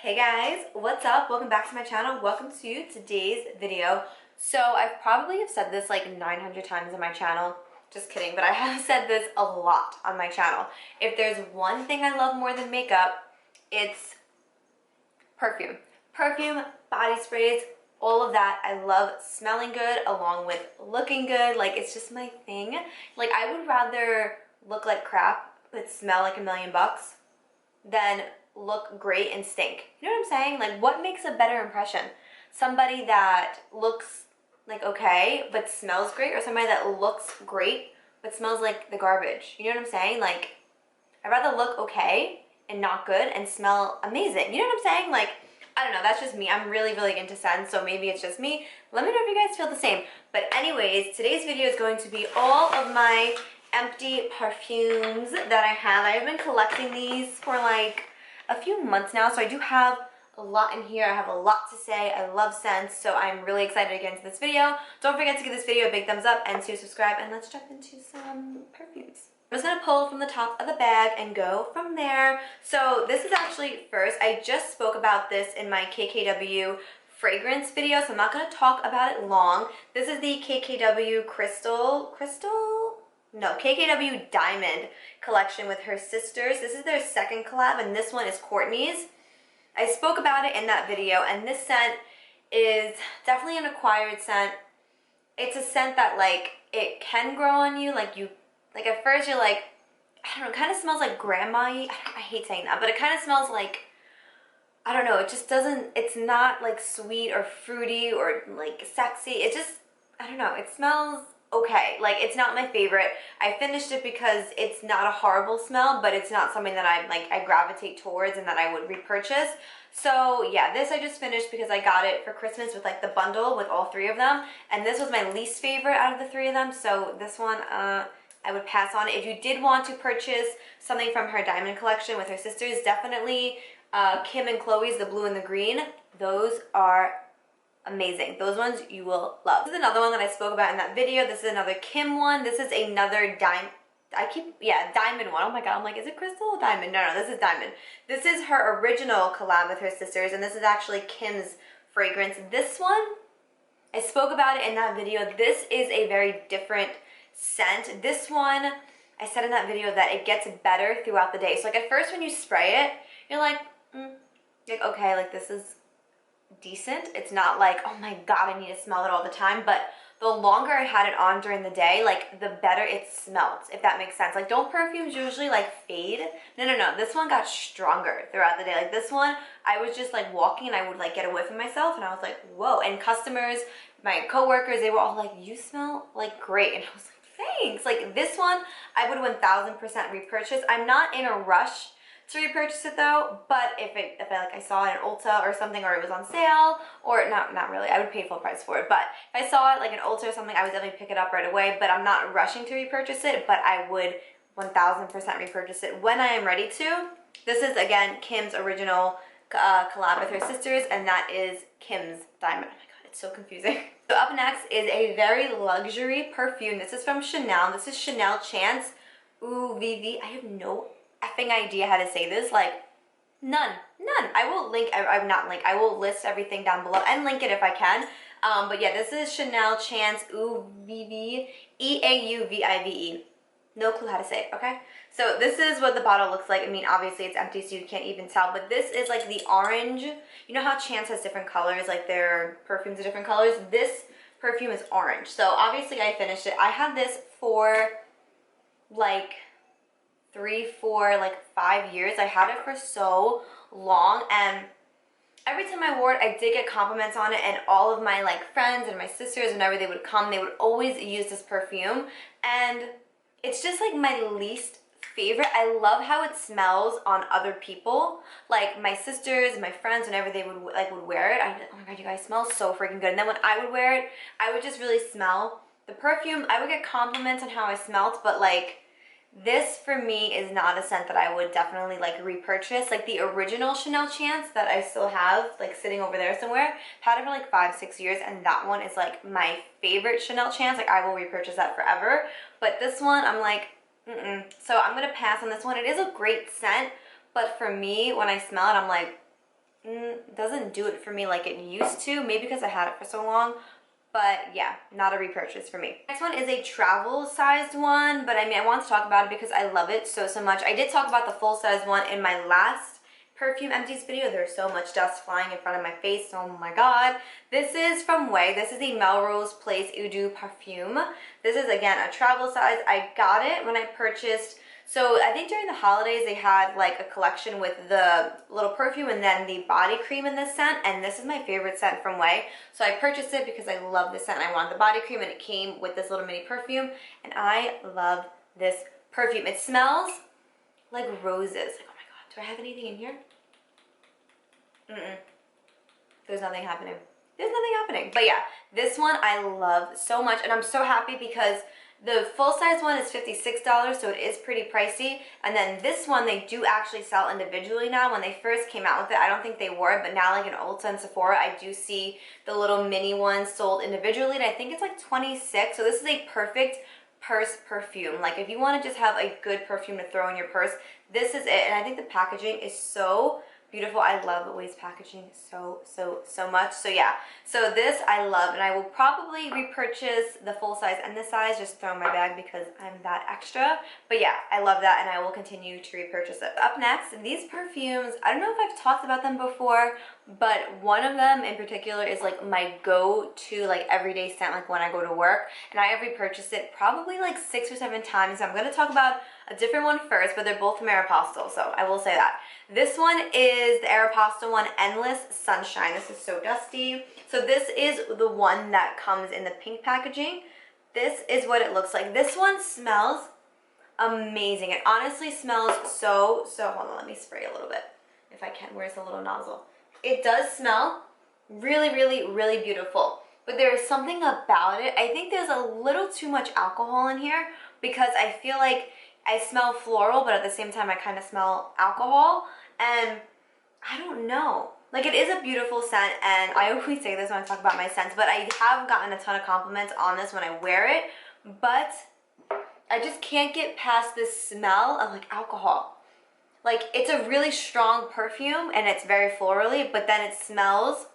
Hey guys, what's up? Welcome back to my channel. Welcome to today's video. So I've probably have said this like 900 times on my channel. Just kidding, but I have said this a lot on my channel. If there's one thing I love more than makeup, it's perfume. Perfume, body sprays, all of that. I love smelling good along with looking good. Like, it's just my thing. Like, I would rather look like crap but smell like $1,000,000 than look great and stink. You know what I'm saying? Like, what makes a better impression? Somebody that looks like okay but smells great, or somebody that looks great but smells like the garbage? You know what I'm saying? Like, I'd rather look okay and not good and smell amazing. You know what I'm saying? Like, I don't know, that's just me. I'm really into scents, so maybe it's just me. Let me know if you guys feel the same. But anyways, today's video is going to be all of my empty perfumes that I have. I've been collecting these for like a few months now, so I do have a lot in here. I have a lot to say. I love scents, so I'm really excited to get into this video. Don't forget to give this video a big thumbs up and to subscribe, and let's jump into some perfumes. I'm just gonna pull from the top of the bag and go from there. So this is actually first, I just spoke about this in my KKW fragrance video, so I'm not gonna talk about it long. This is the KKW Crystal? No, KKW Diamond collection with her sisters. This is their second collab, and this one is Kourtney's. I spoke about it in that video, and this scent is definitely an acquired scent. It's a scent that, like, it can grow on you. Like, at first you're like, I don't know, it kind of smells like grandma-y. I hate saying that, but it kind of smells like, I don't know, it just doesn't, it's not like sweet or fruity or like sexy. It just, I don't know, it smells okay. Like, it's not my favorite. I finished it because it's not a horrible smell, but it's not something that I gravitate towards and that I would repurchase. So yeah, this I just finished because I got it for Christmas with like the bundle with all three of them, and this was my least favorite out of the three of them, so this one I would pass on. If you did want to purchase something from her diamond collection with her sisters, definitely Kim and Chloe's, the blue and the green. Those are amazing. Those ones you will love. This is another one that I spoke about in that video. This is another Kim one. This is another diamond one. Oh my god, I'm like, is it crystal or diamond? No, this is diamond. This is her original collab with her sisters, and this is actually Kim's fragrance. This one, I spoke about it in that video. This is a very different scent. This one, I said in that video that it gets better throughout the day. So like at first when you spray it, you're like, okay, like this is decent. It's not like, oh my god, I need to smell it all the time. But the longer I had it on during the day, like the better it smelled, if that makes sense. Like, don't perfumes usually like fade? No. This one got stronger throughout the day. Like this one, I was just like walking and I would like get a whiff of myself and I was like, whoa. And customers, my coworkers, they were all like, you smell like great. And I was like, thanks. Like this one, I would 1000% repurchase. I'm not in a rush to repurchase it though, but if I saw it in Ulta or something, or it was on sale, or not really, I would pay full price for it. But if I saw it like in Ulta or something, I would definitely pick it up right away. But I'm not rushing to repurchase it, but I would 1000% repurchase it when I am ready to. This is again Kim's original collab with her sisters, and that is Kim's Diamond. Oh my god, it's so confusing. So up next is a very luxury perfume. This is from Chanel. This is Chanel Chance Eau Vive. I have no effing idea how to say this. Like, none. I will I will list everything down below and link it if I can. But yeah, this is Chanel Chance Eau Vive, Eauvive. No clue how to say it, okay? So this is what the bottle looks like. I mean, obviously it's empty, so you can't even tell, but this is like the orange. You know how Chance has different colors, like their perfumes are different colors? This perfume is orange. So obviously I finished it. I had this for like 3, 4, like 5 years. I had it for so long, and every time I wore it, I did get compliments on it, and all of my like friends and my sisters, whenever they would come, they would always use this perfume, and it's just like my least favorite. I love how it smells on other people, like my sisters, my friends, whenever they would wear it, I'd be like, oh my god, you guys smell so freaking good. And then when I would wear it, I would just really smell the perfume. I would get compliments on how I smelled, but like, this for me is not a scent that I would definitely like repurchase. Like the original Chanel Chance that I still have like sitting over there somewhere, had it for like 5-6 years, and that one is like my favorite Chanel Chance. Like I will repurchase that forever. But this one, I'm like, so I'm gonna pass on this one. It is a great scent, but for me, when I smell it, I'm like, doesn't do it for me like it used to. Maybe because I had it for so long. But yeah, not a repurchase for me. Next one is a travel sized one, but I mean, I want to talk about it because I love it so much. I did talk about the full size one in my last perfume empties video. There's so much dust flying in front of my face. Oh my god. This is from OUAI. This is the Melrose Place Eau de Perfume. This is again a travel size. I got it when I purchased. So I think during the holidays they had like a collection with the little perfume and then the body cream in this scent, and this is my favorite scent from OUAI. So I purchased it because I love this scent. I wanted the body cream and it came with this little mini perfume, and I love this perfume. It smells like roses. Like, oh my god, do I have anything in here? There's nothing happening. There's nothing happening. But yeah, this one I love so much, and I'm so happy because the full-size one is $56, so it is pretty pricey. And then this one, they do actually sell individually now. When they first came out with it, I don't think they were, but now like in Ulta and Sephora, I do see the little mini ones sold individually, and I think it's like $26. So this is a perfect purse perfume. Like if you want to just have a good perfume to throw in your purse, this is it. And I think the packaging is so beautiful. I love OUAI's packaging so much. So yeah, so this I love, and I will probably repurchase the full size and this size, just throw in my bag because I'm that extra. But yeah, I love that, and I will continue to repurchase it. Up next, these perfumes, I don't know if I've talked about them before, but one of them in particular is like my go-to like everyday scent, like when I go to work, and I have repurchased it probably like 6 or 7 times. So I'm going to talk about a different one first, but they're both from AEROPOSTALE, so I will say that. This one is the AEROPOSTALE one, Endless Sunshine. This is so dusty. So this is the one that comes in the pink packaging. This is what it looks like. This one smells amazing. It honestly smells so, hold on, let me spray a little bit if I can. Where's the little nozzle? It does smell really beautiful, but there is something about it. I think there's a little too much alcohol in here because I feel like I smell floral, but at the same time I kind of smell alcohol, and I don't know. Like, it is a beautiful scent, and I always say this when I talk about my scents, but I have gotten a ton of compliments on this when I wear it, but I just can't get past this smell of like alcohol. Like, it's a really strong perfume and it's very florally, but then it smells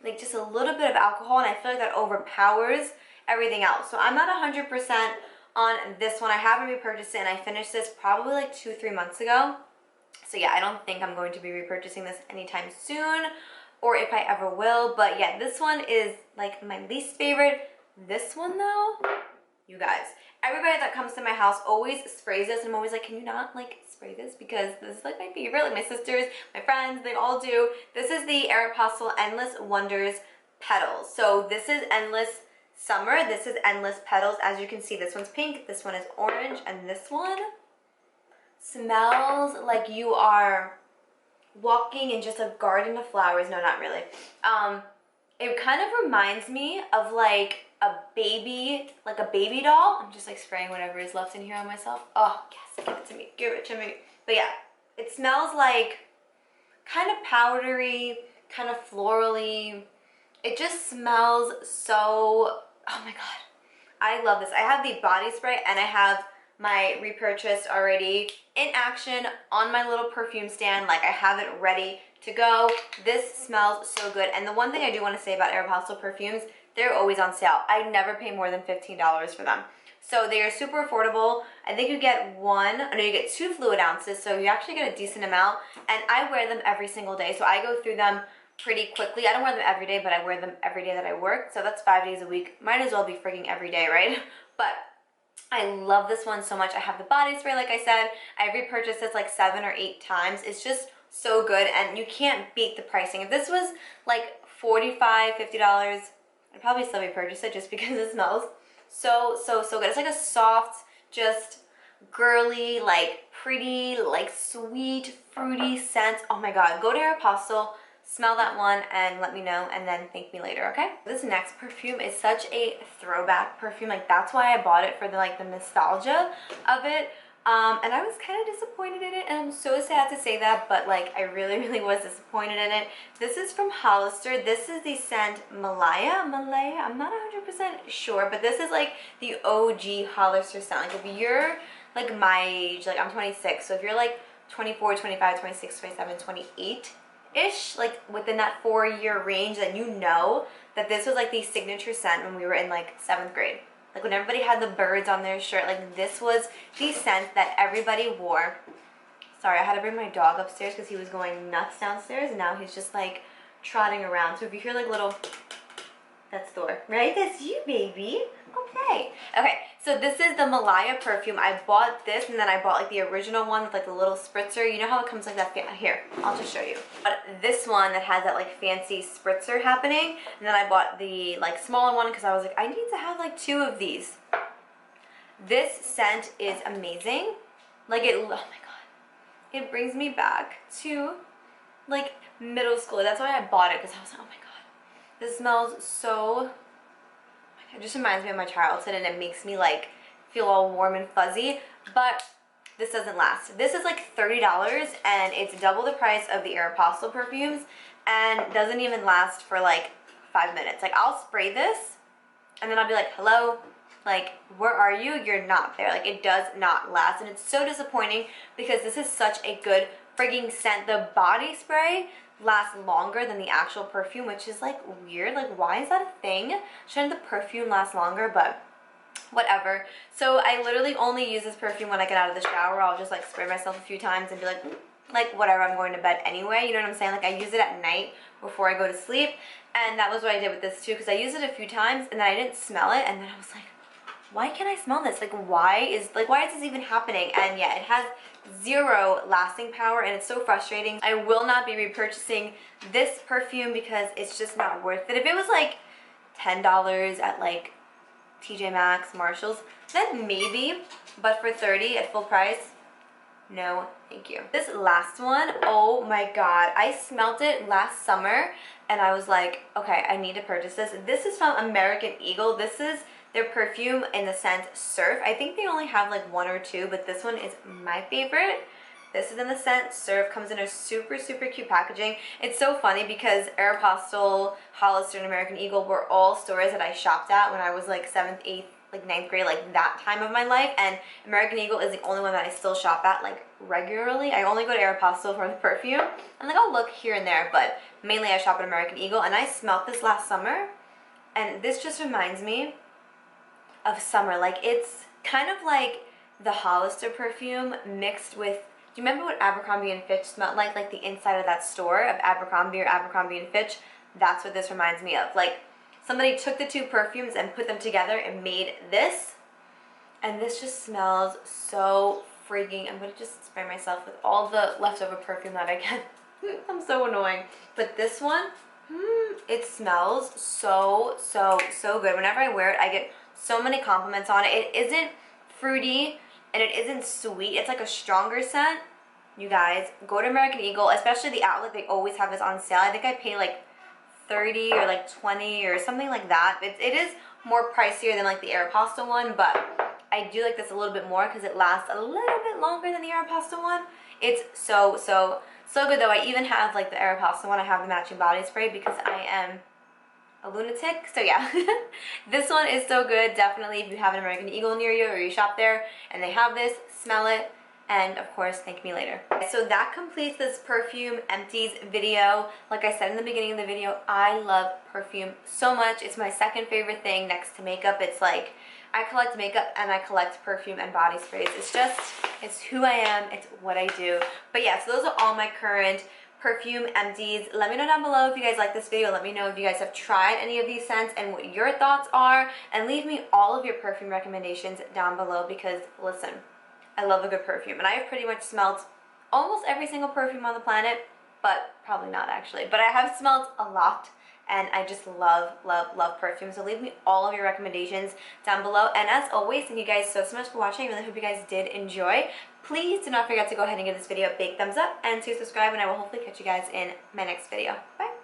like just a little bit of alcohol, and I feel like that overpowers everything else. So I'm not 100% on this one. I haven't repurchased it, and I finished this probably like 2-3 months ago. So yeah, I don't think I'm going to be repurchasing this anytime soon, or if I ever will. But yeah, this one is like my least favorite. This one though, you guys, everybody that comes to my house always sprays this, and I'm always like, can you not like spray this? Because this is like my favorite. Like my sisters, my friends, they all do. This is the AEROPOSTALE Endless Wonders Petals. So this is Endless Summer. This is Endless Petals. As you can see, this one's pink, this one is orange, and this one smells like you are walking in just a garden of flowers. No, not really. It kind of reminds me of like a baby doll. I'm just like spraying whatever is left in here on myself. Oh yes, give it to me, give it to me. But yeah, it smells like kind of powdery, kind of florally. It just smells so, oh my god, I love this. I have the body spray and I have my repurchased already in action on my little perfume stand. Like, I have it ready to go. This smells so good. And the one thing I do want to say about AEROPOSTALE perfumes, they're always on sale. I never pay more than $15 for them. So they are super affordable. I think you get you get 2 fluid ounces, so you actually get a decent amount. And I wear them every single day, so I go through them pretty quickly. I don't wear them every day, but I wear them every day that I work. So that's 5 days a week. Might as well be freaking every day, right? But I love this one so much. I have the body spray, like I said. I repurchased this like 7 or 8 times. It's just so good, and you can't beat the pricing. If this was like $45, $50, I'd probably still repurchase it just because it smells so good. It's like a soft, just girly, like pretty, like sweet, fruity scent. Oh my god, go to AEROPOSTALE, smell that one, and let me know, and then thank me later, okay? This next perfume is such a throwback perfume. Like, that's why I bought it, for the like the nostalgia of it. And I was kind of disappointed in it, and I'm so sad to say that, but like I really was disappointed in it. This is from Hollister. This is the scent Malaya Malay. I'm not 100% sure, but this is like the OG Hollister scent. Like, if you're like my age, like I'm 26, so if you're like 24, 25, 26, 27, 28, ish, like within that 4-year range, that you know that this was like the signature scent when we were in like 7th grade. Like when everybody had the birds on their shirt, like this was the scent that everybody wore. Sorry, I had to bring my dog upstairs because he was going nuts downstairs, and now he's just like trotting around. So if you hear like little, that's Thor, right? That's you, baby. Okay. Okay, so this is the Malaya perfume. I bought this, and then I bought like the original one with like the little spritzer. You know how it comes like that? Here, I'll just show you. But this one that has that like fancy spritzer happening, and then I bought the like smaller one because I was like, I need to have like 2 of these. This scent is amazing. Like it, oh my god, it brings me back to like middle school. That's why I bought it, because I was like, oh my god, this smells so, it just reminds me of my childhood, and it makes me like feel all warm and fuzzy. But this doesn't last. This is like $30, and it's double the price of the AEROPOSTALE perfumes, and doesn't even last for like 5 minutes. Like I'll spray this and then I'll be like, hello, like where are you? You're not there. Like it does not last, and it's so disappointing because this is such a good frigging scent. The body spray lasts longer than the actual perfume, which is like weird. Like why is that a thing? Shouldn't the perfume last longer? But whatever. So I literally only use this perfume when I get out of the shower. I'll just like spray myself a few times and be like whatever, I'm going to bed anyway, you know what I'm saying? Like I use it at night before I go to sleep, and that was what I did with this too, because I used it a few times and then I didn't smell it, and then I was like, why can't I smell this? Like why is this even happening? And yeah, it has 0 lasting power, and it's so frustrating. I will not be repurchasing this perfume because it's just not worth it. If it was like $10 at like TJ Maxx, Marshalls, then maybe, but for $30 at full price, no thank you. This last one, oh my god, I smelt it last summer and I was like, okay, I need to purchase this. This is from American Eagle. This is their perfume in the scent Surf. I think they only have like 1 or 2, but this one is my favorite. This is in the scent Surf. Comes in a super, super cute packaging. It's so funny because AEROPOSTALE, Hollister, and American Eagle were all stores that I shopped at when I was like 7th, 8th, like 9th grade, like that time of my life. And American Eagle is the only one that I still shop at like regularly. I only go to AEROPOSTALE for the perfume. And like I'll look here and there, but mainly I shop at American Eagle. And I smelt this last summer, and this just reminds me of summer. Like it's kind of like the Hollister perfume mixed with, do you remember what Abercrombie and Fitch smelled like the inside of that store of Abercrombie or Abercrombie and Fitch? That's what this reminds me of. Like somebody took the 2 perfumes and put them together and made this, and this just smells so freaking, I'm gonna just spray myself with all the leftover perfume that I get. I'm so annoying. But this one, it smells so, so, so good. Whenever I wear it, I get so many compliments on it. It isn't fruity and it isn't sweet. It's like a stronger scent. You guys, go to American Eagle, especially the outlet. They always have this on sale. I think I pay like 30 or like 20 or something like that. It is more pricier than like the AEROPOSTALE one, but I do like this a little bit more because it lasts a little bit longer than the AEROPOSTALE one. It's so, so, so good though. I even have like the AEROPOSTALE one. I have the matching body spray because I am a lunatic. So yeah, this one is so good. Definitely, if you have an American Eagle near you or you shop there and they have this, smell it, and of course thank me later. So that completes this perfume empties video. Like I said in the beginning of the video, I love perfume so much. It's my 2nd favorite thing next to makeup. It's like I collect makeup and I collect perfume and body sprays. It's who I am, it's what I do. But yeah, so those are all my current perfume empties. Let me know down below if you guys like this video. Let me know if you guys have tried any of these scents and what your thoughts are, and leave me all of your perfume recommendations down below, because listen, I love a good perfume, and I have pretty much smelled almost every single perfume on the planet, but probably not actually, but I have smelled a lot, and I just love, love, love perfume. So leave me all of your recommendations down below, and as always, thank you guys so much for watching. I really hope you guys did enjoy. Please do not forget to go ahead and give this video a big thumbs up and to subscribe, and I will hopefully catch you guys in my next video. Bye!